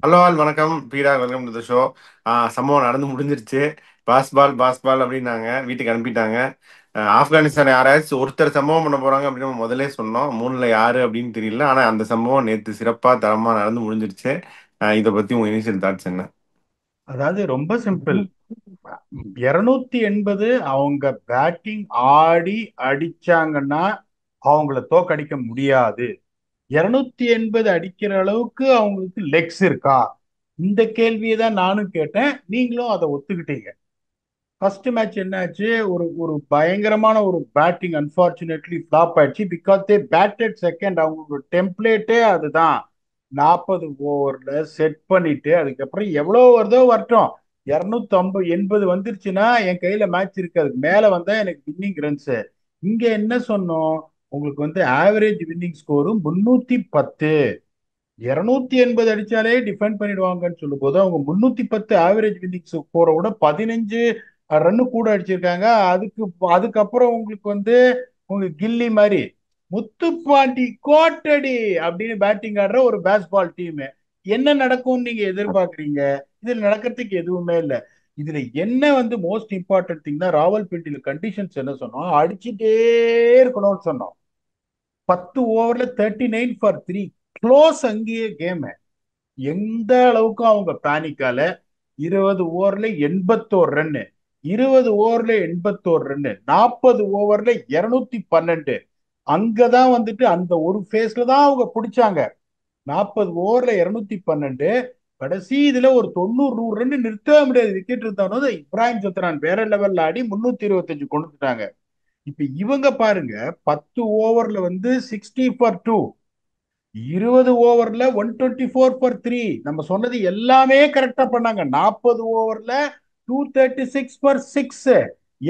Hello all வணக்கம் பீடா welcome to the show. சம்பவம் நடந்து முடிஞ்சிருச்சு. பாஸ் பால் அப்படின்னாங்க, வீட்டுக்கு அனுப்பிட்டாங்க. ஆப்கானிஸ்தான் யாராச்சும் ஒருத்தர் சம்பவம் பண்ண போறாங்க அப்படின்னு நம்ம முதல்லே சொன்னோம். மூணுல யாரு அப்படின்னு தெரியல. ஆனா அந்த சம்பவம் நேற்று சிறப்பா தரமா நடந்து முடிஞ்சிருச்சு. இதை பத்தி உங்க இனிஷியல் தாட்ஸ் என்ன? அதாவது ரொம்ப சிம்பிள். 280 அவங்க பேட்டிங் ஆடி அடிச்சாங்கன்னா அவங்கள தோக்கடிக்க முடியாது. 280 அடிக்கிற அளவுக்கு அவங்களுக்கு லெக்ஸ் இருக்கா? இந்த கேள்வியை தான் நானும் கேட்டேன், நீங்களும் அதை ஒத்துக்கிட்டீங்க. ஃபர்ஸ்ட் மேட்ச் என்னாச்சு? ஒரு ஒரு பயங்கரமான ஒரு பேட்டிங் அன்பார்ச்சுனேட்லி ஃபிளாப் ஆயிடுச்சு. Because they batted second. அவங்களோட டெம்ப்ளேட்டே அதுதான். 40 ஓவர்ல செட் பண்ணிட்டு அதுக்கப்புறம் எவ்வளவு வருதோ வரட்டும். 280 வந்துருச்சுன்னா என் கையில மேட்ச் இருக்காது. மேல வந்தா எனக்கு வின்னிங் ரன்ஸ். இங்க என்ன சொன்னோம்? உங்களுக்கு வந்து ஆவரேஜ் வின்னிங் ஸ்கோரும் 310. 280 அடிச்சாலே டிஃபெண்ட் பண்ணிடுவாங்கன்னு சொல்லும் போது அவங்க 310 ஆவரேஜ் வின்னிங் ஸ்கோரை விட 15 ரன்னு கூட அடிச்சிருக்காங்க. அதுக்கப்புறம் உங்களுக்கு வந்து உங்க கில்லி மாதிரி முத்துப்பாண்டி கோட்டடி அப்படின்னு பேட்டிங் ஆடுற ஒரு பேஸ்பால் டீம் என்ன நடக்கும்னு நீங்க எதிர்பார்க்கறீங்க? இதுல நடக்கிறதுக்கு எதுவுமே இல்லை. இதுல என்ன வந்து மோஸ்ட் இம்பார்ட்டன்ட் திங்னா ராவல்பிண்டியில கண்டிஷன்ஸ் என்ன சொன்னோம்? அடிச்சுட்டே இருக்கணும்னு சொன்னோம். 10 ஓவர்ல 39 ஃபார் 3. க்ளோஸ் அங்கேயே கேம். எந்த அளவுக்கு அவங்க பேனிக்கால 20 ஓவர்ல 81 ரன்னு, 20 ஓவர்ல 81 ரன்னு, 40 ஓவர்ல 212. அங்கதான் வந்துட்டு அந்த ஒரு ஃபேஸ்ல தான் அவங்க பிடிச்சாங்க. 40 ஓவர்ல 212. கடைசி இதுல ஒரு 90 100 ரன் நிறுத்தவே முடியாது. விக்கெட் இருந்தாலும் இப்ராஹிம் சத்ரான் வேற லெவல்ல ஆடி 325 கொண்டு வந்துட்டாங்க. இப்ப இவங்க பாருங்க, 10 ஓவர்ல வந்து 60 ஃபார் 2, 20 ஓவர்ல 124 ஃபார் 3. நம்ம சொன்னது எல்லாமே கரெக்டா பண்ணாங்க. 40 ஓவர்ல 236 ஃபார் 6.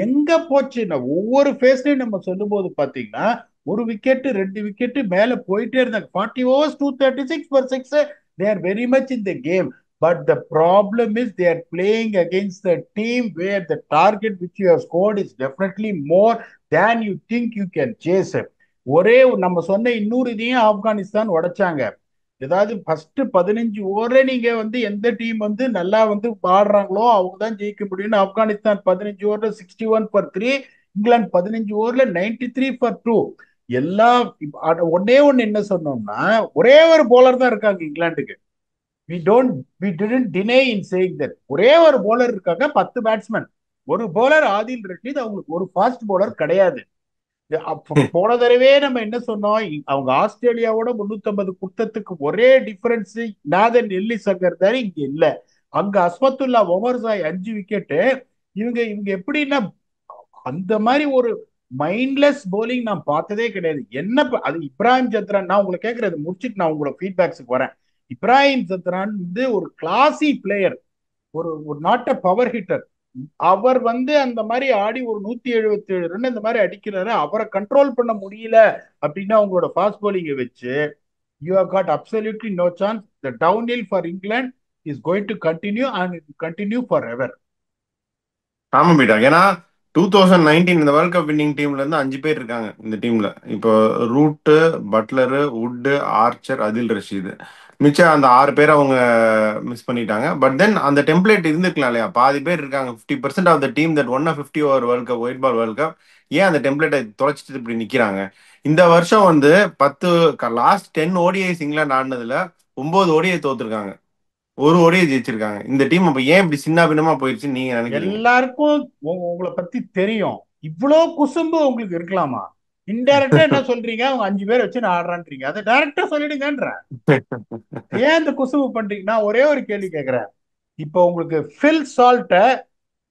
எங்க போச்சு? ஒவ்வொரு ஃபேஸ்லயும் நம்ம சொல்லும் போது பாத்தீங்கன்னா ஒரு விக்கெட் 2 விக்கெட் மேல போயிட்டே இருந்தாங்க. 40 overs 236 for 6. They are very much in the game. But the problem is they are playing against the team where the target which you have scored is definitely more than you think you can chase. நம்ம சொன்ன இன்னொரு இதையும் ஆப்கானிஸ்தான் உடைச்சாங்க. ஏதாவது first 15 ஓவர்ல நீங்க வந்து எந்த team வந்து நல்லா வந்து ஆடுறாங்களோ அவங்க தான் ஜெயிக்க முடியும்னு ஆப்கானிஸ்தான் 15 ஓவர்ல 61 ஃபார் 3. இங்கிலாந்து 15 ஓவர்ல 93 ஃபார் 2. எல்லா ஒன்னே ஒன்னு என்ன சொன்னோம்னா ஒரே ஒரு போலர் தான் இருக்காங்க இங்கிலாந்துக்கு. We don't we didn't deny in saying that. ஒரே ஒரு போலர் இருக்காங்க, 10 பேட்ஸ்மேன். ஒரு போலர் ஆதில் ரஷீத், அவங்களுக்கு ஒரு ஃபாஸ்ட் போலர் கிடையாது. போன தடவையே நம்ம என்ன சொன்னோம்? அவங்க ஆஸ்திரேலியாவோட 350 குத்தத்துக்கு ஒரே டிஃபரன்ஸ் நாதன் எல்லி சங்கர் தான் இங்க இல்ல. அங்க அஸ்மத்துல்லா ஒமர்சாய் 5 விக்கெட். இவங்க இவங்க எப்படின்னா அந்த மாதிரி ஒரு மைண்ட்லெஸ் போலிங் நான் பார்த்ததே கிடையாது. அது இப்ராஹிம் சத்ரான். நான் உங்களை கேட்கறது முடிச்சுட்டு நான் உங்களோட ஃபீட்பேக்ஸுக்கு வரேன். இப்ராஹிம் சத்ரான் வந்து ஒரு கிளாசி பிளேயர். ஒரு ஒரு நாட் அ பவர் ஹிட்டர். அவர் வந்து அந்த மாதிரி ஆடி ஒரு 177 ரன் இந்த மாதிரி அடிக்கிறாரு. அவரை கண்ட்ரோல் பண்ண முடியல அப்படின்னா அவங்களோட ஃபாஸ்ட் bowling வச்சு you have got absolutely no chance. The downhill for England is going to continue and it continue forever. ஆமா பீட்டா. ஏன்னா 2019 இந்த வேர்ல்ட் கப் வின்னிங் டீம்ல இருந்து 5 பேர் இருக்காங்க இந்த டீம்ல. இப்போ ரூட்டு, பட்லரு, வுட்டு, ஆர்ச்சர், அதில் ரஷீது. மிச்சம் அந்த 6 பேர் அவங்க மிஸ் பண்ணிட்டாங்க. பட் தென் அந்த டெம்ப்ளேட் இருந்துக்கலாம் இல்லையா? பாதி பேர் இருக்காங்க. 50% of the team that one 50 over world cup, white ball world cup. ஏன் அந்த டெம்ப்ளேட்டை தொலைச்சிட்டு இப்படி நிக்கிறாங்க? இந்த வருஷம் வந்து 10 லாஸ்ட் 10 ODIs இங்கிலாந்து ஆடினதுல 9 ODI தோத்துருக்காங்க. ஒரு ODI ஜெயிச்சிருக்காங்க. இந்த டீம் அப்ப ஏன் இப்படி சின்ன பின்னமா போயிருச்சுன்னு நீங்க நினைக்கிறீங்க? எல்லாருக்கும் உங்களை பத்தி தெரியும். இவ்வளோ குசும்பு உங்களுக்கு இருக்கலாமா? இன்டைரக்டா என்ன சொல்றீங்க? அவங்க 5 பேர் வச்சு நான் ஆடுறான்றீங்க. அதை டைரக்டா சொல்லிடுங்கன்ற. ஏன் இந்த குசும்பு பண்றீங்க? நான் ஒரே ஒரு கேள்வி கேட்கிறேன். இப்போ உங்களுக்கு ஃபில் சால்ட்ட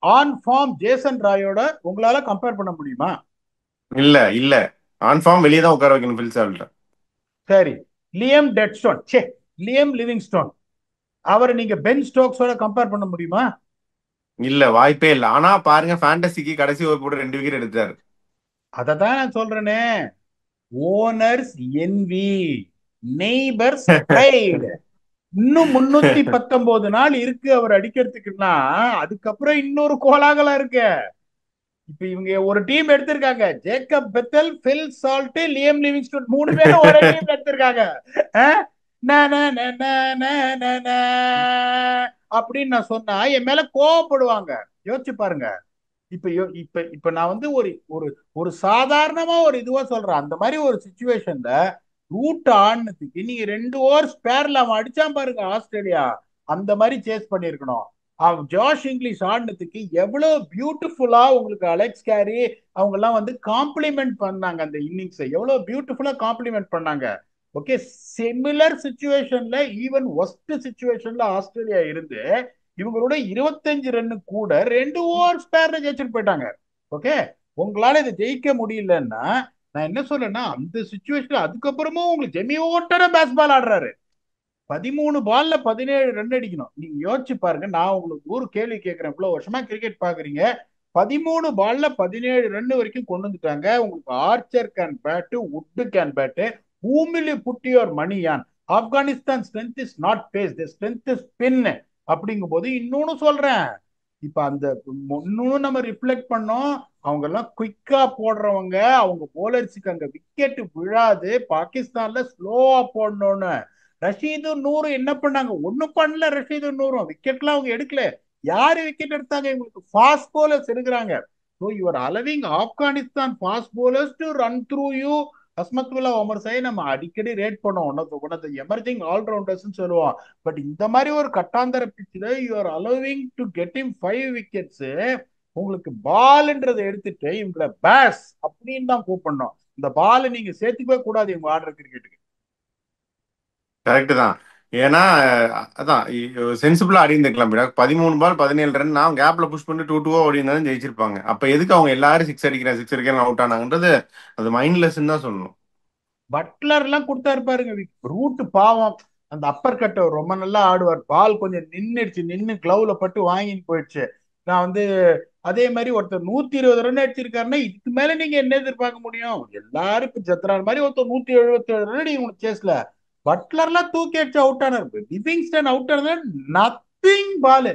ஆன் ஃபார்ம் ஜேசன் ராயோட உங்களால கம்பேர் பண்ண முடியுமா? இல்ல இல்ல. ஆன் ஃபார்ம் வெளியே தான் உட்கார வைக்கணும் பில் சால்ட்ட. சரி. லியம் டெட்ஸ்டோன், சே, லியம் லிவிங்ஸ்டோன், அவரை நீங்க பென் ஸ்டோக்ஸோட கம்பேர் பண்ண முடியுமா? இல்ல, வாய்ப்பே இல்ல. ஆனா பாருங்க, ஃபேண்டசிக்கு கடைசி ஓவர் போட்டு 2 விக்கெட் எடுத்தாரு. அதை தான் நான் சொல்றேனே. Owners envy, neighbours pride. இன்னும் 319 நாள் இருக்கு அவர் அடிக்கிறதுக்குன்னா அதுக்கப்புறம் இன்னொரு கோலாகலம் இருக்கு. இப்ப இவங்க ஒரு டீம் எடுத்திருக்காங்க. Jacob Bethel, bill salt, Liam Livingstone 3 பேரும் ஒரே டீம் எடுத்திருக்காங்க. ந, ந, ந, ந, ந, ந, ந, அப்படின்னு நான் சொன்னா என் மேல கோவப்படுவாங்க. யோசிச்சு பாருங்க. இப்ப நான் வந்து ஒரு ஒரு ஒரு சாதாரணமா ஒரு இதுவா சொல்றேன். அந்த மாதிரி ஒரு சுச்சுவேஷன்ல ரூட் ஆடுனதுக்கு நீங்க 2 ஓவர் ஸ்பேர்ல அவன் அடிச்சான் பாருங்க ஆஸ்திரேலியா. அந்த மாதிரி சேஸ் பண்ணிருக்கணும். அவன் ஜாஷ் இங்கிலீஷ் ஆடினதுக்கு எவ்வளவு பியூட்டிஃபுல்லா உங்களுக்கு அலெக்ஸ் கேரி அவங்க எல்லாம் வந்து காம்ப்ளிமெண்ட் பண்ணாங்க. அந்த இன்னிங்ஸை எவ்வளவு பியூட்டிஃபுல்லா காம்ப்ளிமெண்ட் பண்ணாங்க. ஓகே. சிமிலர் சுச்சுவேஷன்ல, ஈவன் ஒஸ்ட் சுச்சுவேஷன்ல ஆஸ்திரேலியா இருந்து இவங்களோட 25 ரன் கூட 2 ஓவர் ஸ்பேர்ல ஜெயிச்சுட்டு போயிட்டாங்க. ஓகே. உங்களால இதை ஜெயிக்க முடியலன்னா நான் என்ன சொல்றேன்னா, அந்த சுச்சுவேஷன் அதுக்கப்புறமும் உங்களுக்கு ஜெமி ஓட்டர பேஸ்பால் ஆடுறாரு. 13 பால்ல 17 ரன் அடிக்கணும். நீங்க யோசிச்சு பாருங்க. நான் உங்களுக்கு ஒரு கேள்வி கேட்கிறேன். இவ்வளவு வருஷமா கிரிக்கெட் பாக்குறீங்க. 13 பால்ல 17 ரன் வரைக்கும் கொண்டு வந்துட்டாங்க. உங்களுக்கு Archer can bat, Wood can bat. whom will you put your money on? Afghanistan strength is not pace, the strength is spin. அப்படிங்கும் போது இன்னொன்னு சொல்றேன். இப்ப அந்த இன்னொன்னு நம்ம ரிஃப்ளெக்ட் பண்ணோம். அவங்க எல்லாம் குயிக்கா போடுறவங்க. அவங்க போலர்ஸுக்கு அங்க விக்கெட் விழாது. பாகிஸ்தான்ல ஸ்லோவா போடணும்னு ரஷீதும் நூறு என்ன பண்ணாங்க? ஒண்ணும் பண்ணல. ரஷீதும் நூறும் விக்கெட்லாம் அவங்க எடுக்கல. யாரு விக்கெட் எடுத்தாங்க? இவங்களுக்கு ஃபாஸ்ட் போலர்ஸ் எடுக்கிறாங்க. So you are allowing Afghanistan fast bowlers to run through you. Azmatullah Omarzai நம்ம அடிக்கடி ரேட் பண்ணோம். ஒன்னது எமர்ஜிங் ஆல்ரவுண்டர்ஸ் சொல்லுவோம். பட் இந்த மாதிரி ஒரு கட்டாந்தர பிச்சில் you are allowing to get him 5 wickets. உங்களுக்கு பால்ன்றதை எடுத்துட்டு இவங்களை பேஸ் அப்படின்னு தான் கூப்பிடணும். இந்த பால் நீங்க சேர்த்துக்கவே கூடாது இவங்க ஆடுற கிரிக்கெட்டுக்கு. கரெக்ட் தான். ஏன்னா அதான் சென்சிபிளா ஆடி இருந்துக்கலாம் பிடா. 13 பால் 17 ரன் கேப்ல புஷ் பண்ணி 2-2 ஓடி இருந்தாலும் ஜெயிச்சிருப்பாங்க. அப்ப எதுக்கு அவங்க எல்லாரும் சிக்ஸ் அடிக்கிறேன் அவுட் ஆனாங்கன்றது அது மைண்ட்லெஸ் தான் சொல்லணும். பட்லர் எல்லாம் கொடுத்தாரு பாருங்க. ரூட் பாவம். அந்த அப்பர் கட்ட ரொம்ப நல்லா ஆடுவார். பால் கொஞ்சம் நின்னு கிளவுல பட்டு வாங்கின்னு போயிடுச்சு. நான் வந்து அதே மாதிரி ஒருத்தர் 120 ரன் அடிச்சிருக்காருன்னா இதுக்கு மேல நீங்க என்ன எதிர்பார்க்க முடியும்? எல்லாரும் இப்ப ஜத்ரான் மாதிரி ஒருத்தர் 177 ரன் அடிக்கணும் சேஸ்ல. பட்லர்லாம் தூக்கி அடிச்சு அவுட் ஆனார். லிவிங்ஸ்டன் அவுட் ஆனது nothing ball.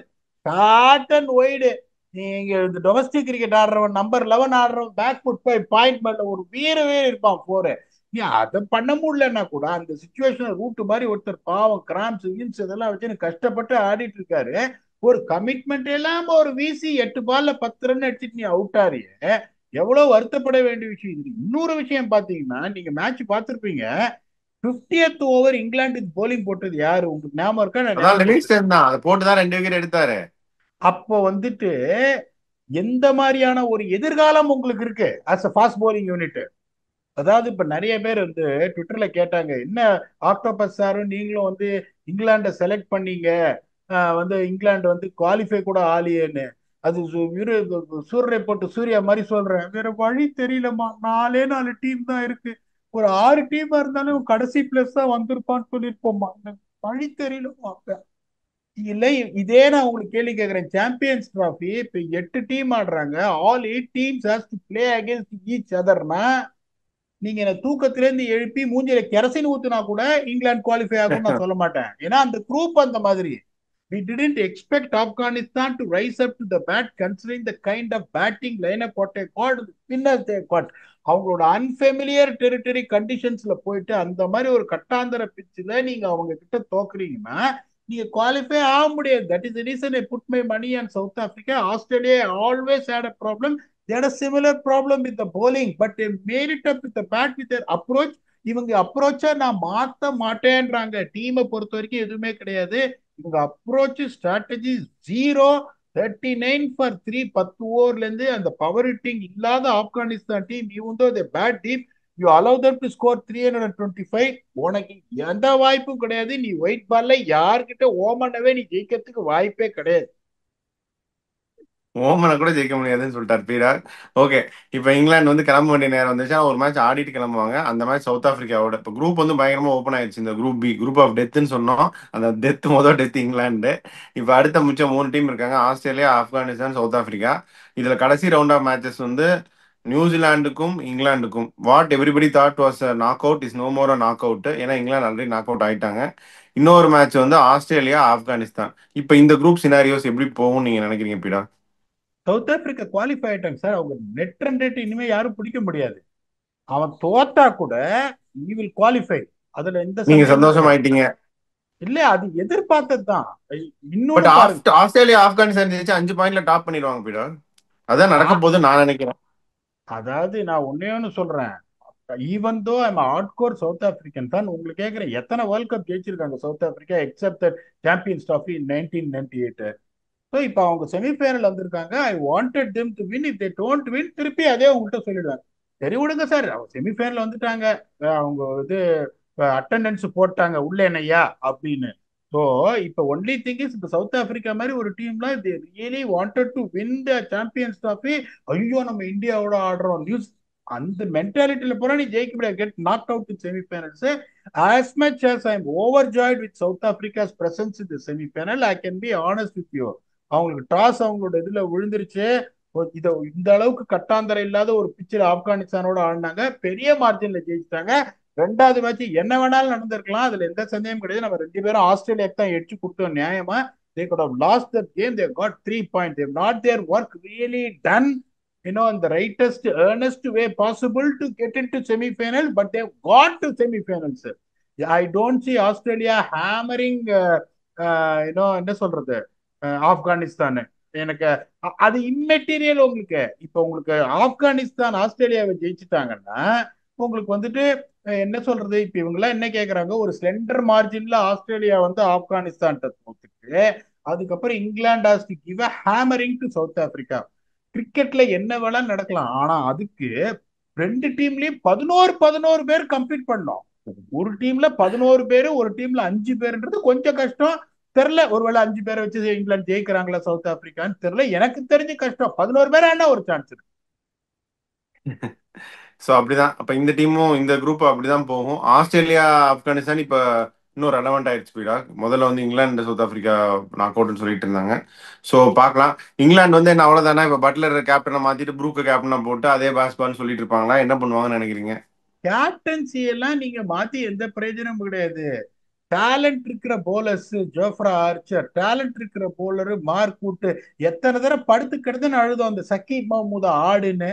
Short and wide. நீங்க இந்த டொமஸ்டிக் கிரிக்கெட் ஆடுறவன் நம்பர் 11 ஆடுறவன் பேக் ஃபுட் பாயிண்ட் மேல ஒரு வீரவே இருப்பான் போரு. நீ அதை பண்ண முடியலன்னா கூட அந்த சுச்சுவேஷன் ரூட் மாதிரி ஒருத்தர் பாவம் கிராம்ஸ் இன்ஸ் இதெல்லாம் வச்சு கஷ்டப்பட்டு ஆடிட்டு இருக்காரு. ஒரு கமிட்மெண்ட் இல்லாம ஒரு வீசி 8 பால்ல 10 ரன் அடிச்சுட்டு நீ அவுட் ஆறிய எவ்வளவு வருத்தப்பட வேண்டிய விஷயம். இது இன்னொரு விஷயம் பாத்தீங்கன்னா, நீங்க மேட்ச் பார்த்திருப்பீங்க. 50th ஓவர் இங்கிலாந்துக்கு போலிங் போட்டது யாரு உங்களுக்கு ஞாபகம் இருக்கா? நான் அதான் ஞாபகப்படுத்துறேன். லிவிங்ஸ்டன் தான் அதை போட்டுதான் 2 விக்கெட் எடுத்தாரு. அப்போ வந்துட்டு எந்த மாதிரியான ஒரு எதிர்காலம் உங்களுக்கு இருக்கு as a fast bowling unit? அதாவது இப்ப நிறைய பேர் வந்து ட்விட்டர்ல கேட்டாங்க, என்ன ஆக்டோபஸ் சாரும் நீங்களும் வந்து இங்கிலாண்டை செலக்ட் பண்ணீங்க, வந்து இங்கிலாந்து வந்து குவாலிஃபை கூட ஆலியேன்னு. அது சூரியரை போட்டு சூர்யா மாதிரி சொல்றேன். வேற வழி தெரியலமா. 4 டீம் தான் இருக்கு. ஒரு 6 டீமா இருந்தாலும் கடைசி பிளஸ் தான் வந்திருப்பான்னு சொல்லியிருப்போம்மா. எனக்கு வழி தெரியலமா. இல்ல, இதே நான் உங்களுக்கு கேள்வி கேட்கிறேன். சாம்பியன்ஸ் டிராஃபி இப்ப 8 டீம் ஆடுறாங்க. All 8 teams has to play against each அதர்னா நீங்க என்ன தூக்கத்துல இருந்து எழுப்பி மூஞ்சில கெரசின் ஊத்துனா கூட இங்கிலாந்து குவாலிஃபை ஆகும்னு நான் சொல்ல மாட்டேன். ஏன்னா அந்த குரூப் அந்த மாதிரி. We didn't expect Afghanistan to rise up to the bat considering the kind of batting lineup what they called, the spinners they got. அவங்களோட அன்ஃபெமிலியர் டெரிட்டரி கண்டிஷன்ஸ்ல போயிட்டு அந்த மாதிரி ஒரு கட்டாந்தர பிச்சுல நீங்க அவங்க கிட்ட தோக்குறீங்கன்னா நீங்க குவாலிஃபை ஆக முடியாது. That is the reason I put my money on South Africa. Australia always had a problem. they had a similar problem with the bowling, but they made it up with the bat with their approach. இவங்க அப்ரோச்ச நான் மாத்த மாட்டேன்றாங்க. டீமை பொறுத்த வரைக்கும் எதுவுமே கிடையாது. இவங்க அப்ரோச் ஸ்ட்ராட்டஜி ஜீரோ. 39 for 3 10 ஓவர்ல இருந்து அந்த பவர் ஹிட்டிங் இல்லாத ஆப்கானிஸ்தான் டீம் இவங்க bad team. You allow them to score 325. உனக்கு எந்த வாய்ப்பும் கிடையாது. நீ ஒயிட் பால்ல யார்கிட்ட ஓமனவே நீ ஜெயிக்கிறதுக்கு வாய்ப்பே கிடையாது. ஓமனை கூட ஜெயிக்க முடியாதுன்னு சொல்லிட்டார் பீராக். ஓகே. இப்போ இங்கிலாந்து கிளம்ப வேண்டிய நேரம் வந்துச்சுன்னா ஒரு மேட்ச் ஆடிட்டு கிளம்புவாங்க. அந்த மேட்ச் சவுத் ஆப்பிரிக்காவோட. இப்போ குரூப் பயங்கரமா ஓப்பன் ஆயிடுச்சு. இந்த குரூப் பி, குரூப் ஆஃப் டெத்துன்னு சொன்னோம். அந்த மொதல் டெத் இங்கிலாந்து. இப்போ அடுத்த மிச்சம் 3 டீம் இருக்காங்க. Australia, Afghanistan, South Africa. இதுல கடைசி ரவுண்ட் ஆஃப் மேட்சஸ் நியூசிலாந்துக்கும் இங்கிலாந்துக்கும். What everybody thought was knock out is no more knock out. ஏன்னா இங்கிலாந்து ஆல்ரெடி நாக் அவுட் ஆயிட்டாங்க. இன்னொரு மேட்ச் ஆஸ்திரேலியா, ஆப்கானிஸ்தான். இப்போ இந்த குரூப் சினாரியோஸ் எப்படி போகும் நீங்க நினைக்கிறீங்க பீடா? சவுத் ஆப்பிரிக்கா குவாலிஃபை ஆயிட்டாங்க சார். அவங்க நெட் ரன் ரேட் இனிமே யாரும் பிடிக்க முடியாது. அவன் தோத்தா கூட he will qualify. அதுல எந்த நீங்க சந்தேகமும் கிடையாது. சந்தோஷமாயிட்டீங்க. இல்ல அது எதிர்பார்த்ததுதான். பட் இன்னொன்னு பாருங்க. ஆஸ்திரேலியா ஆப்கானிஸ்தான் ஜெயிச்சு 5 பாயிண்ட்ல டாப் பண்ணிடுவாங்க பீடா. அதான் நடக்க போகுதுன்னு நான் நினைக்கிறேன். அதாவது நான் ஒன்னே ஒன்னு சொல்றேன். Even though I'm hardcore south African தான், உங்களுக்கு கேட்கிறேன் எத்தனை வேர்ல்ட் கப் ஜெயிச்சிருக்காங்க South Africa except champions trophy in 1998. So இப்போ அவங்க செமிஃபைனல் வந்திருக்காங்க. I wanted them to win. If they don't win திருப்பி அதே உங்கள்கிட்ட சொல்லிடுவாங்க. சரி விடுங்க சார், அவங்க செமிஃபைனல் வந்துட்டாங்க, அவங்க இது அட்டண்டன்ஸ் போட்டாங்க உள்ள என்னையா அப்படின்னு. ஸோ இப்போ ஒன்லி திங் இஸ் இப்போ சவுத் ஆப்பிரிக்கா மாதிரி ஒரு டீம்லாம் they really wanted to win the champions trophy. ஐயோ நம்ம இந்தியாவோட ஆடுறோம் நியூஸ், அந்த மென்டாலிட்டியில போனா நீ ஜெயிக்க முடியாது. Get knock out in semi-finals. as much as I'm overjoyed with South Africa's presence in the semi-final, I can be honest with you. அவங்களுக்கு toss அவங்களோட இதுல விழுந்துருச்சு. இத இந்த அளவுக்கு கட்டாந்தரை இல்லாத ஒரு பிச்சில் ஆப்கானிஸ்தானோட ஆடினாங்க, பெரிய மார்ஜின்ல ஜெயிச்சிட்டாங்க. ரெண்டாவது மேட்ச் என்ன வேணாலும் நடந்திருக்கலாம், அதுல எந்த சந்தேகம் கிடையாது. நம்ம ரெண்டு பேரும் ஆஸ்திரேலியாக்கு தான் எடிச்சு கொடுத்தோம் நியாயமா. they could have lost that game. They got 3 points. They've not their work really done, in the rightest earnest way possible to get into semi-final, but they've got to semi-finals. I don't see Australia hammering என்ன சொல்றது ஆப்கானிஸ்தான். எனக்கு அது immaterial. உங்களுக்கு இப்ப உங்களுக்கு ஆப்கானிஸ்தான் ஆஸ்திரேலியாவை ஜெயிச்சுட்டாங்கன்னா உங்களுக்கு வந்துட்டு என்ன சொல்றது, இப்ப இவங்க எல்லாம் என்ன கேக்குறாங்க, ஒரு ஸ்லெண்டர் மார்ஜின்ல ஆஸ்திரேலியா வந்து ஆப்கானிஸ்தான் தோத்துட்டு அதுக்கப்புறம் England has to give a hammering to south Africa. கிரிக்கெட்ல என்ன வேணா நடக்கலாம், ஆனா அதுக்கு ரெண்டு டீம்லயும் 11 பேர் கம்பீட் பண்ணோம். ஒரு டீம்ல 11 பேரு, ஒரு டீம்ல 5 பேருன்றது கொஞ்சம் கஷ்டம். தெரியல, ஒருவேளை 5 பேரை வச்சு இங்கிலாந்து ஜெயிக்கிறாங்களா சவுத் ஆப்பிரிக்கான்னு தெரியல. எனக்கு தெரிஞ்சு கஷ்டம். 11 பேர் ஆனா ஒரு சான்ஸ் இருக்கு. ஸோ அப்படிதான். அப்ப இந்த டீமும் இந்த குரூப் அப்படிதான் போகும். ஆஸ்திரேலியா ஆப்கானிஸ்தான் இப்ப இன்னும் ரெலவெண்ட் ஆயிடுச்சு ஸ்பீடா. முதல்ல வந்து இங்கிலாந்து சவுத் ஆப்பிரிக்கா நாக் அவுட்னு சொல்லிட்டு இருந்தாங்க. ஸோ பார்க்கலாம். இங்கிலாந்து வந்து என்ன அவ்வளவுதானா, இப்ப பட்லர் கேப்டனை மாத்திட்டு ப்ரூக்க கேப்டனா போட்டு அதே பேஸ்பால்னு சொல்லிட்டு இருப்பாங்களா, என்ன பண்ணுவாங்கன்னு நினைக்கிறீங்க? கேப்டன்சி எல்லாம் நீங்க மாத்தி எந்த பிரயோஜனமும் கிடையாது. டேலண்ட் இருக்கிற போலர்ஸ் ஜோஃப்ரா ஆர்ச்சர், டேலண்ட் இருக்கிற போலர் மார்க் கூட்டு, எத்தனை தடவை படுத்து கிடந்துன்னு அழுதோம் அந்த சக்கீப் மஹமூத் ஆடுன்னு.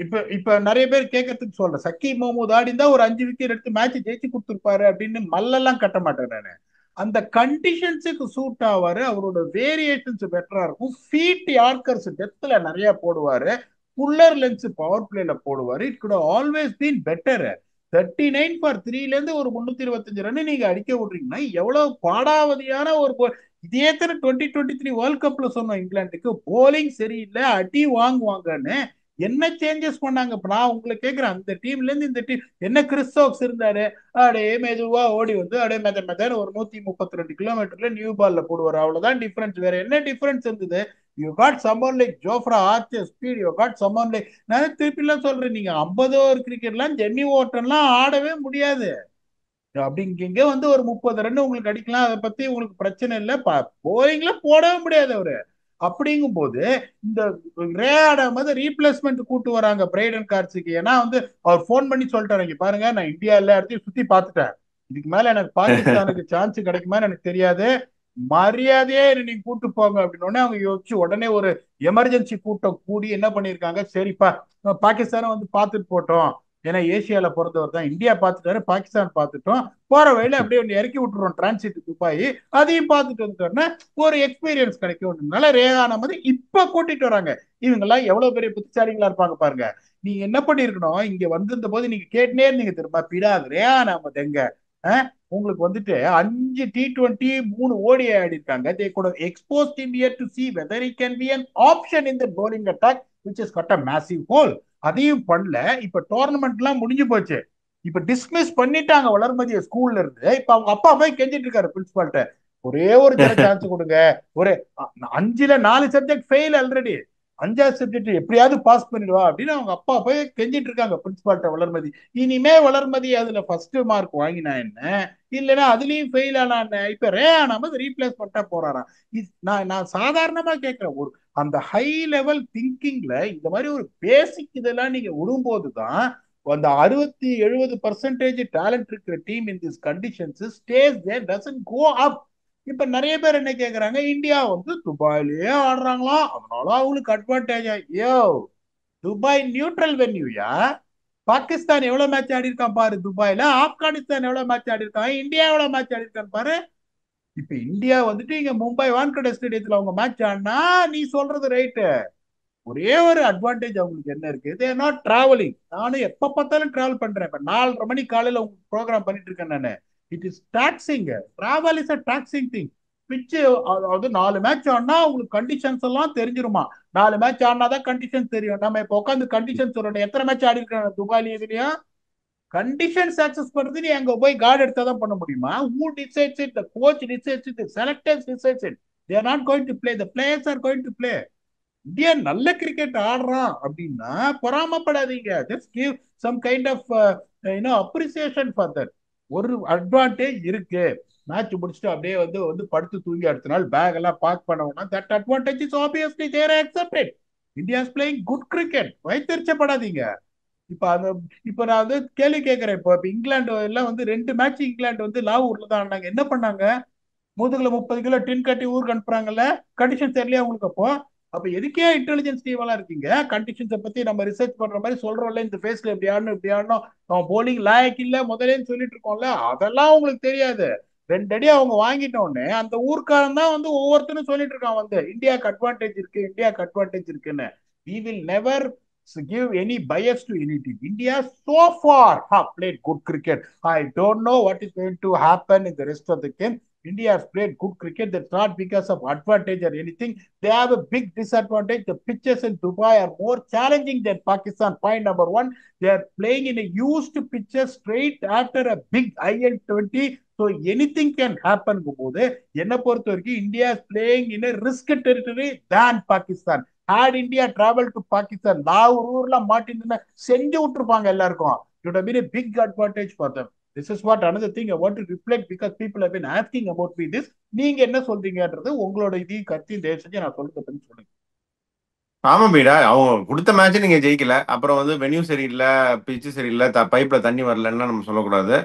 இப்ப இப்ப நிறைய பேர் கேட்கறதுக்கு சொல்றேன், சக்கீப் மஹமூத் ஆடி இருந்தா ஒரு 5 விக்கெட் எடுத்து மேட்ச் ஜெயிச்சு கொடுத்துருப்பாரு அப்படின்னு மல்லெல்லாம் கட்ட மாட்டேன் நானு. அந்த கண்டிஷன்ஸுக்கு சூட் ஆவாரு, அவரோட வேரியேஷன்ஸ் பெட்டரா இருக்கும். ஃபீட் யார்கர்ஸ் டெப்த்ல நிறைய போடுவாரு, புல்லர் லென்ஸ் பவர் பிளேல போடுவாரு. It good always been better. 39 for 3ல இருந்து ஒரு 325 ரன் நீங்க அடிக்க விடுறீங்கன்னா எவ்வளவு பாடாவதியான ஒரு இதே தானே 2023 வேர்ல்ட் கப்ல சொன்னோம் இங்கிலாந்துக்கு, போலிங் சரியில்லை அடி வாங்குவாங்கன்னு. என்ன சேஞ்சஸ் பண்ணாங்க இப்ப நான் உங்களை கேட்கிறேன். அந்த டீம்ல இருந்து இந்த டீம் என்ன, கிறிஸ்டோக்ஸ் இருந்தாரு, அப்படியே மெதுவா ஓடி வந்து அப்படியே மெத ஒரு 132 கிலோமீட்டர்ல நியூ பால்ல போடுவார், அவ்வளவுதான் டிஃபரன்ஸ். வேற என்ன டிஃபரன்ஸ் இருந்தது? You got someone like Jofra Archer speed, you got someone like. நான் திருப்பி எல்லாம் சொல்றேன், நீங்க 50 ஓவர் கிரிக்கெட்லாம் ஜெம்மி ஓட்டன்லாம் ஆடவே முடியாது. அப்படி இங்க வந்து ஒரு 30 ரன் உங்களுக்கு அடிக்கலாம், அதை பத்தி உங்களுக்கு பிரச்சனை இல்லை. போலிங்ல போடவே முடியாது அவரு. அப்படிங்கும் போது இந்த ரேட மாதிரி ரீப்ளேஸ்மெண்ட் கூட்டு வராங்க பிரைடன் கார்ட்ஸுக்கு. ஏன்னா வந்து அவர் போன் பண்ணி சொல்லிட்டாரு, இங்க பாருங்க நான் இந்தியா எல்லா இடத்தையும் சுத்தி பார்த்துட்டேன், இதுக்கு மேல எனக்கு பாகிஸ்தானுக்கு சான்ஸ் கிடைக்குமான்னு எனக்கு தெரியாது, மரியாதையே நீங்க கூட்டு போங்க அப்படின்னு. அவங்க யோசிச்சு உடனே ஒரு எமர்ஜென்சி கூட்டம் கூடி என்ன பண்ணிருக்காங்க, சரிப்பா பாகிஸ்தானை வந்து பார்த்துட்டு போட்டோம், ஏன்னா ஏசியால பிறந்தவர் தான், இந்தியா பார்த்துட்டாரு பாகிஸ்தான் பார்த்துட்டோம், போற வழியில அப்படியே ஒன்று இறக்கி விட்டுறோம் டிரான்சிட் துபாய், அதையும் பார்த்துட்டு வந்துட்டோம்னா ஒரு எக்ஸ்பீரியன்ஸ் கிடைக்கும். ரேகான மாதிரி இப்ப கூட்டிட்டு வராங்க. இவங்க எல்லாம் எவ்வளவு பெரிய புத்திசாலிகளா இருப்பாங்க பாருங்க. நீங்க என்ன பண்ணிருக்கணும், இங்க வந்திருந்த போது நீங்க கேட்டுனே இருந்தீங்க திரும்ப பிடாது ரேகானா எங்க. உங்களுக்கு வந்துட்டு 5 T20 3 ODI ஆடி இருக்காங்க. they could have exposed him here to see whether he can be an option in the bowling attack which has got a massive hole. அதையும் பண்ணல. இப்ப டோர்னமெண்ட் எல்லாம் முடிஞ்சு போச்சு, இப்ப டிஸ்மிஸ் பண்ணிட்டாங்க வளர்மதிய ஸ்கூல்ல இருந்து. இப்ப அவங்க அப்பா போய் கெஞ்சிட்டு இருக்காரு பிரின்சிபால்ட்ட, ஒரே ஒரு தர சான்ஸ் கொடுங்க, ஒரு 5ல 4 சப்ஜெக்ட் ஃபெயில் ஆல்ரெடி, 5வது சப்ஜெக்ட் எப்படியாவது பாஸ் பண்ணிடுவா அப்படின்னு அவங்க அப்பா போய் கெஞ்சிட்டு இருக்காங்க பிரின்சிபால்ட்ட வளர்மதி. இனிமே வளர்மதி அதுல ஃபர்ஸ்ட் மார்க் வாங்கினா என்ன, இல்லைன்னா அதுலயும் ஃபெயில் ஆனா என்ன, இப்ப ரேயானாம ரீப்ளேஸ் பண்ணா போறாராம். நான் சாதாரணமா கேட்கிறேன், ஒரு அந்த ஹை லெவல் திங்கிங்ல இந்த மாதிரி ஒரு பேசிக் இதெல்லாம் நீங்க விடும்போதுதான் அந்த 60-70% டேலண்ட் இருக்கிற team in this conditions stays there doesn't go up. இப்ப நிறைய பேர் என்ன கேக்குறாங்க, இந்தியா வந்து துபாயிலேயே ஆடுறாங்களா அதனால அவங்களுக்கு அட்வான்டேஜ். ஐயோ, துபாய் நியூட்ரல் வென்யூயா, பாகிஸ்தான் எவ்வளவு மேட்ச் ஆடி இருக்கான் பாரு துபாயில, ஆப்கானிஸ்தான் எவ்வளவு மேட்ச் ஆடி இருக்கான், இந்தியா எவ்வளவு மேட்ச் ஆடி இருக்கான்னு பாரு. இப்ப இந்தியா வந்துட்டு இங்க மும்பை வான்கடே ஸ்டேடியத்துல அவங்க மேட்ச் ஆடினா நீ சொல்றது ரைட்டு. ஒரே ஒரு அட்வான்டேஜ் அவங்களுக்கு என்ன இருக்கு, தே நாட் டிராவலிங். நானும் எப்ப பார்த்தாலும் டிராவல் பண்றேன். இப்ப 4:30 மணி காலையில உங்களுக்கு ப்ரோக்ராம் பண்ணிட்டு இருக்கேன் நானு. It is taxing. Travel is a taxing thing. பிச்சு, அதாவது 4 மேட்ச் ஆடினா உங்களுக்கு கண்டிஷன்ஸ் எல்லாம் தெரிஞ்சிருமா. 4 மேட்ச் ஆடினாதான் கண்டிஷன் தெரியும். நம்ம இப்ப உட்காந்து கண்டிஷன் சொல்லணும். எத்தனை மேட்ச் ஆடி இருக்காங்க துபாயில இதுலயும் கண்டிஷன்ஸ் ஆக்சஸ் பண்றது நீ அங்க போய் கார்டு எடுத்தா தான் பண்ண முடியுமா? who decides it? The coach decides it, the selectors decides it. They are not going to play, the players are going to play. India நல்ல கிரிக்கெட் ஆடுறான் அப்படின்னா பொறாமப்படாதீங்க. Just give some kind of appreciation for that. ஒரு advantage இருக்கு. Match முடிச்சுட்டு அப்படியே வந்து வந்து படுத்து தூங்கி அடுத்த நாள் பேக் எல்லாம் பாக் பண்ணோம்னா that advantage is obviously there accepted. India is playing good cricket. வைத்தறிச்சப்படாதீங்க. இப்ப அந்த இப்ப நான் வந்து கேள்வி கேட்கிறேன். இப்ப இங்கிலாந்து எல்லாம் வந்து 2 மேட்ச் இங்கிலாந்து வந்து லாகூர்ல தான் ஆடினாங்க. என்ன பண்ணாங்க? முதுகுல 30 கிலோ டின் கட்டி ஊருக்கு அனுப்புறாங்கல்ல. கண்டிஷன் தெரியலையா உங்களுக்கு? அப்போ அப்ப எதுக்கே இன்டெலிஜென்ஸ் டீம் எல்லாம் இருக்கீங்க? கண்டிஷன்ஸை பத்தி நம்ம ரிசர்ச் பண்ற மாதிரி சொல்றோம்ல, இந்த ஃபேஸ்ல இப்படி ஆடணும் இப்படி ஆடணும், அவன் போலிங் லாயக் இல்ல முதலேன்னு சொல்லிட்டு இருக்கோம்ல, அதெல்லாம் உங்களுக்கு தெரியாது. 2 அடி அவங்க வாங்கிட்டோடனே அந்த ஊர்க்காரன் தான் வந்து ஒவ்வொருத்தரும் சொல்லிட்டு இருக்கான் வந்து இந்தியாவுக்கு அட்வான்டேஜ் இருக்கு, இந்தியாவுக்கு அட்வான்டேஜ் இருக்குன்னு. we will never give any bias to any team. India so far have played good cricket. I don't know what is going to happen in the rest of the game. India has played good cricket. That's not because of advantage or anything. They have a big disadvantage. The pitches in Dubai are more challenging than Pakistan. Point number one. They are playing in a used pitches straight after a big IL-20. So anything can happen. என்ன பொறுத்த வரைக்கும் India is playing in a risk territory than Pakistan. had India traveled to Pakistan, நான் ஒரு ஊர்ல மாட்டின்னு செஞ்சு விட்டுருப்பாங்க எல்லாருக்கும். It would have been a big advantage for them. This is what another thing I want to reflect because people have been asking about me this. நீங்க என்ன சொல்றீங்கன்றது உங்களோட இதையும் கத்தி தயவு செஞ்சு நான் சொல்றது பத்தி சொல்லுங்க. ஆமா பீடா, அவங்க கொடுத்த மேட்ச் நீங்க ஜெயிக்கல, அப்புறம் வந்து வென்யூ சரியில்லை, பிச்சு சரியில்லை, பைப்ல தண்ணி வரலன்னா நம்ம சொல்லக்கூடாது.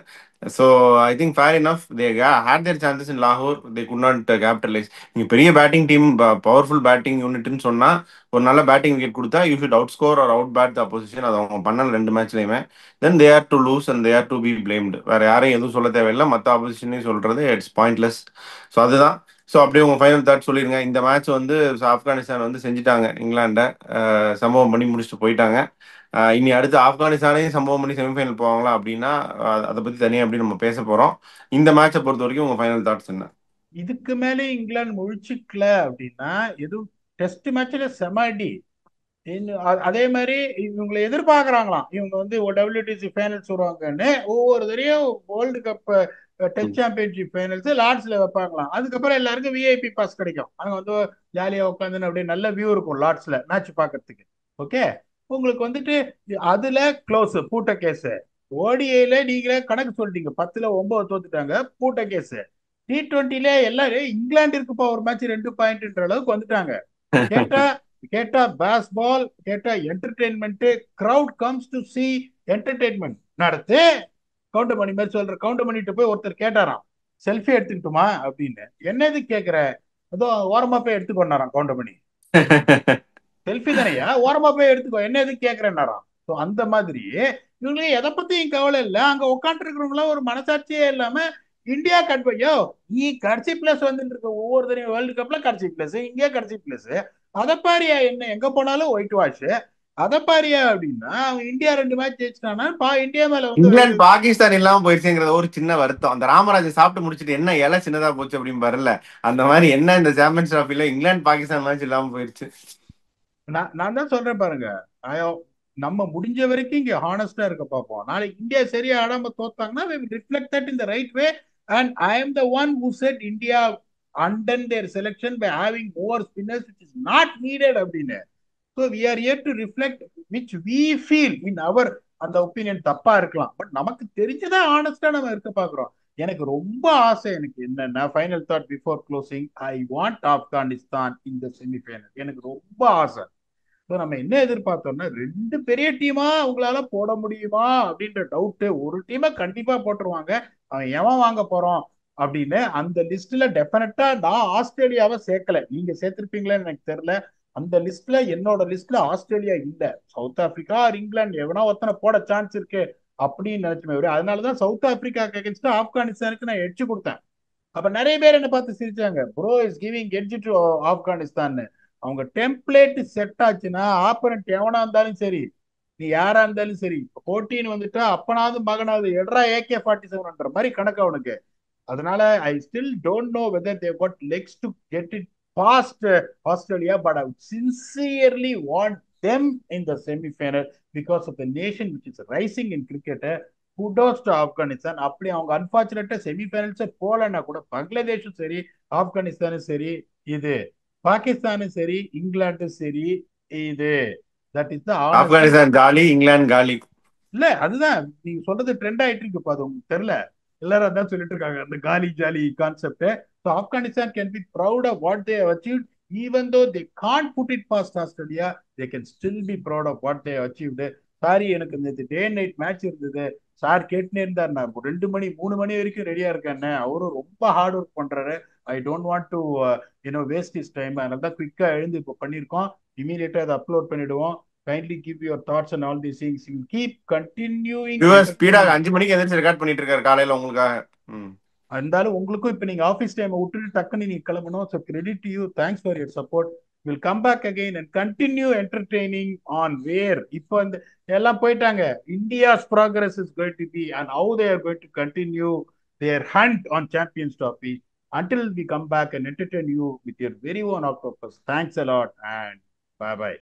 So I think fair enough they had their chances in லாகூர், தே குட் நாட் கேபிட்டலைஸ். நீங்க பெரிய பேட்டிங் டீம், பவர்ஃபுல் பேட்டிங் யூனிட்னு சொன்னா ஒரு நல்ல பேட்டிங் விக்கெட் கொடுத்தா you should out score or out bat the opposition. அது அவங்க பண்ணல 2 மேட்ச்லயுமே. Then they are to lose and they are to be blamed. வேற யாரையும் எதுவும் சொல்ல தேவையில்லை, மற்ற ஆப்போசிஷனையும் சொல்றது இட்ஸ் பாயிண்ட்லெஸ். ஸோ அதுதான். ஸோ அப்படியே உங்க ஃபைனல் தாட் சொல்லிருங்க. இந்த மேட்ச் வந்து ஆப்கானிஸ்தான் வந்து செஞ்சுட்டாங்க இங்கிலாண்டை, சம்பவம் பண்ணி முடிச்சுட்டு போயிட்டாங்க. இனி அடுத்து ஆப்கானிஸ்தானையும் சம்பவம் பண்ணி செமிஃபைனல் போவாங்களா அப்படின்னா அதை பத்தி தனியாக எப்படி நம்ம பேச போறோம். இந்த மேட்சை பொறுத்த வரைக்கும் உங்க ஃபைனல் தாட்ஸ் என்ன? இதுக்கு மேலே இங்கிலாந்து முழிச்சுக்கல அப்படின்னா எதுவும் டெஸ்ட் மேட்ச்ல செமடி. அதே மாதிரி இவங்களை எதிர்பார்க்கறாங்களாம். இவங்க வந்து WTC ஃபைனல்ஸ் வருவாங்கன்னு ஒவ்வொரு தடையும் world cup test championship finals லார்ட்ஸ்ல வைப்பாங்களாம். அதுக்கப்புறம் எல்லாருக்கும் விஐபி பாஸ் கிடைக்கும். அங்க வந்து ஜாலியா உட்காந்து அப்படியே நல்ல வியூ இருக்கும் லார்ட்ஸ்ல மேட்ச் பாக்குறதுக்கு. ஓகே, உங்களுக்கு வந்துட்டு அதுல க்ளோஸ் பூட்ட கேஸ். ஓடிஐல நீங்களே கணக்கு சொல்லிட்டீங்க, 10ல் 9 தோத்துட்டாங்க, பூட்ட கேஸ். T20ல எல்லாரும் இங்கிலாந்து இருக்குப்பா ஒரு மேட்ச் 2 பாயிண்ட்ன்ற அளவுக்கு வந்துட்டாங்க. கேட்டா கேட்டா பேஸ்பால், கேட்டா entertainment, crowd comes to see entertainment நடத்து. கவுண்டர் மணி மாதிரி சொல்ற, கவுண்டர் பண்ணிட்டு போய் ஒருத்தர் கேட்டாராம் செல்ஃபி எடுத்துக்கிட்டுமா அப்படின்னு. என்ன இது கேட்கிற, அதோ ஓரமா போய் எடுத்துக்கொண்டாராம் கவுண்டர் மணி. செல்ஃபி தானையா, ஓரமா போய் எடுத்துக்கோ, என்ன எது கேட்கிறேன்னாராம். ஸோ அந்த மாதிரி இவங்களுக்கு எதை பத்தியும் கவலை இல்லை. அங்க உட்காந்து இருக்கிறவங்களாம் ஒரு மனசாட்சியே இல்லாம இந்தியா கட்பையோ நீ கடைசி பிளேஸ் வந்துட்டு இருக்க, ஒவ்வொருத்தரையும் வேர்ல்டு கப்ல கடைசி பிளேஸ், இங்கே கடைசி பிளேஸ், அதை பாரியா என்ன எங்க போனாலும் ஒயிட் வாஷ், அதை பாரியா அப்படின்னா அவங்க இந்தியா 2 மேட்ச் ஜெயிச்சிட்டானா இந்தியா மேல வந்து இங்கிலாந்து பாகிஸ்தான் இல்லாம போயிடுச்சுங்கிறது ஒரு சின்ன வருத்தம். அந்த ராமராஜ் சாப்பிட்டு முடிச்சுட்டு என்ன இலை சின்னதா போச்சு அப்படின்னு பாருல, அந்த மாதிரி என்ன இந்த சாம்பியன்ஸ் டிராஃபில இங்கிலாந்து பாகிஸ்தான் மேட்ச் இல்லாம போயிடுச்சு. நான் தான் சொல்றேன் பாருங்க. நம்ம முடிஞ்ச வரைக்கும் இங்க ஹானஸ்டா இருக்க பார்ப்போம். நாளைக்கு இந்தியா சரியா ஆடாம தோத்தாங்கன்னா we will reflect that in the right way. And I am the one who said India undone their selection by having more spinners which is not needed அப்படின்னு. So we are here to reflect which we feel in our அந்த opinion தப்பா இருக்கலாம், but நமக்கு தெரிஞ்சதா ஆனஸ்டா நம்ம இருக்க பாக்குறோம். எனக்கு ரொம்ப ஆசை, எனக்கு என்னன்னா final thought before closing, I want Afghanistan இந்த செமிஃபைனல். எனக்கு ரொம்ப ஆசை. ஸோ நம்ம என்ன எதிர்பார்த்தோம்னா 2 பெரிய டீமா அவங்களால போட முடியுமா அப்படின்ற டவுட்டு. ஒரு டீமை கண்டிப்பா போட்டுருவாங்க. அவன் எவன் வாங்க போறோம் அப்படின்னு அந்த லிஸ்ட்ல டெஃபினட்டா நான் ஆஸ்திரேலியாவை சேர்க்கல. நீங்க சேர்த்திருப்பீங்களேன்னு எனக்கு தெரியல. அந்த லிஸ்ட்ல என்னோட லிஸ்ட்ல ஆஸ்திரேலியா இல்ல. சவுத் ஆப்பிரிக்கா ஆர் இங்கிலாந்து எவனா ஒருத்தனை போட சான்ஸ் இருக்கு அப்படின்னு நினைச்சுமே விட, அதனாலதான் சவுத் ஆப்பிரிக்காக்கு அகேன்ஸ்ட் ஆப்கானிஸ்தானுக்கு நான் எட்ஜ் கொடுத்தேன். அப்ப நிறைய பேர் என்ன பார்த்து சிரிச்சாங்க, bro is giving edge to Afghanistan. அவங்க டெம்ப்ளேட் செட் ஆச்சுன்னா ஆப்பரண்ட் எவனா இருந்தாலும் சரி, நீ யாரா இருந்தாலும் சரி, போட்டின்னு வந்துட்டா அப்பனாவது மகனாவது எட்ரா AK-47ன்ற மாதிரி கணக்கு அவனுக்கு. அதனால I still don't know whether they got legs to get it past Australia, but I sincerely want them in the semifinal because of the nation which is rising in cricket. Kudos to Afghanistan. அப்படி அவங்க அன்பார்ச்சுனேட்டா semi-finals போலன்னா கூட பங்களாதேஷும் சரி, ஆப்கானிஸ்தானும் சரி, இது பாகிஸ்தானும் சரி, இங்கிலாந்தும் சரி, இது that is the honest. Afghanistan காலி, இங்கிலாந்து காலி. இல்ல அதுதான் நீங்க சொல்றது ட்ரெண்ட் ஆயிட்டு இருக்கு. அது உங்களுக்கு தெரியல, எல்லாரும் அதான் சொல்லிட்டு இருக்காங்க அந்த காலி ஜாலி concept. So Afghanistan can be proud of what they achieved. Even though they can't put it past Australia, they can still be proud of what they achieved. Sorry, எனக்கு இந்த டே அண்ட் நைட் மேட்ச் இருந்தது sir கேட்டுனே இருந்தார். நான் 2 மணி 3 மணி வரைக்கும் ரெடியா இருக்கேன்னு. அவரும் ரொம்ப ஹார்ட் ஒர்க் பண்றாரு. I don't want to waste is time. அதனால தான் குவிக்கா எழுந்து இப்போ பண்ணியிருக்கோம். இமீடியட்டா அதை அப்லோட் பண்ணிடுவோம். Kindly give your thoughts on all these things. You keep continuing viewer entertaining. ஸ்பீடாக 5 மணிக்கு எந்திரிச்சு ரெக்கார்ட் பண்ணிட்டு இருக்காரு காலையில உங்களுக்காக. ம். இருந்தாலும் உங்களுக்கும் இப்ப நீங்க ஆபீஸ் டைம் விட்டுட்டு டக்குன்னு நீங்க கிளம்பணும். So credit to you. Thanks for your support. Will come back again and continue entertaining on where. இப்போ இந்த எல்லாம் போயிட்டாங்க. India's progress is going to be and how they are going to continue their hunt on champions trophy. Until we come back and entertain you with your very own octopus. Thanks a lot and bye bye.